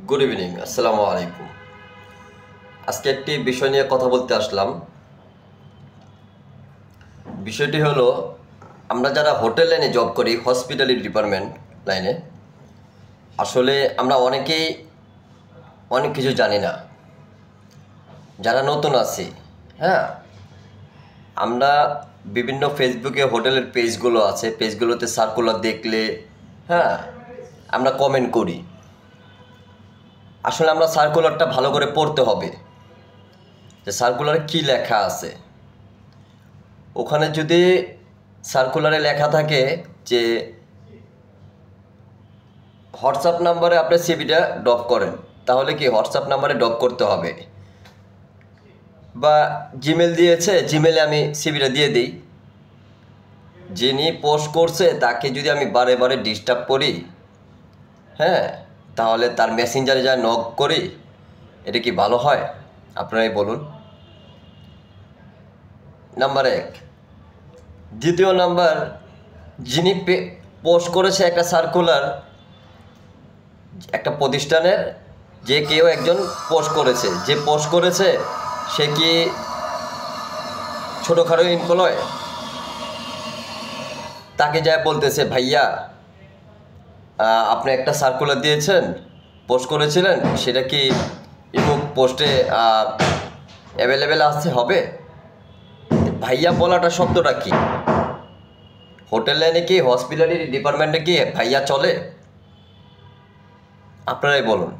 Good evening, আসসালামু আলাইকুম। আজকে একটি বিষয় নিয়ে কথা বলতে আসলাম। বিষয়টি হলো, আমরা যারা হোটেল লাইনে জব করি, হসপিটালিটি ডিপার্টমেন্ট লাইনে, আসলে আমরা অনেকেই অনেক কিছু জানি না। যারা নতুন আছি, হ্যাঁ, আমরা বিভিন্ন ফেসবুকে হোটেলের পেজগুলো আছে, পেজগুলোতে সার্কুলার দেখলে, হ্যাঁ, আমরা কমেন্ট করি। আসলে আমরা সার্কুলারটা ভালো করে পড়তে হবে, যে সার্কুলারে কী লেখা আছে। ওখানে যদি সার্কুলারে লেখা থাকে যে হোয়াটসঅ্যাপ নাম্বারে আপনি সিভিটা ড্রপ করেন, তাহলে কি হোয়াটসঅ্যাপ নাম্বারে ড্রপ করতে হবে, বা জিমেল দিয়েছে, জিমেলে আমি সিভিটা দিয়ে দিই। যিনি পোস্ট করছে তাকে যদি আমি বারে বারে ডিস্টার্ব করি, হ্যাঁ, তাহলে তার মেসেঞ্জারে যা নক করি, এটা কি ভালো হয়? আপনারাই বলুন। নাম্বার 1। দ্বিতীয় নাম্বার, যিনি পোস্ট করেছে একটা সার্কুলার, একটা প্রতিষ্ঠানের যে কেউ একজন পোস্ট করেছে, যে পোস্ট করেছে সে কি ছোটোখাটো এমপ্লয়? তাকে যা বলতেছে, ভাইয়া আপনি একটা সার্কুলার দিয়েছেন, পোস্ট করেছিলেন, সেটা কি ইমুক পোস্টে অ্যাভেলেবেল আসতে হবে? ভাইয়া বলাটা শব্দটা কি? হোটেল লাইনে কি, হসপিটালিটি ডিপার্টমেন্টে কি ভাইয়া চলে? আপনারাই বলুন।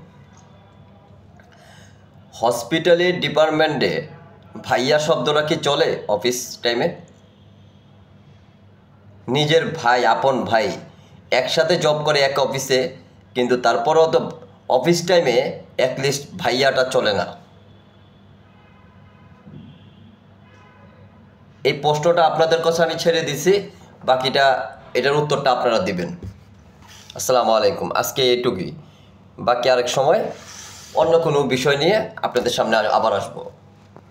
হসপিটালিটি ডিপার্টমেন্টে ভাইয়া শব্দটা কি চলে অফিস টাইমে? নিজের ভাই, আপন ভাই, একসাথে জব করে এক অফিসে, কিন্তু তারপরেও তো অফিস টাইমে অ্যাটলিস্ট ভাইয়াটা চলে না। এই প্রশ্নটা আপনাদের কাছে আমি ছেড়ে দিছি, বাকিটা এটার উত্তরটা আপনারা দিবেন। আসসালামু আলাইকুম। আজকে এটুকুই, বাকি আরেক সময় অন্য কোনো বিষয় নিয়ে আপনাদের সামনে আবার আসবো।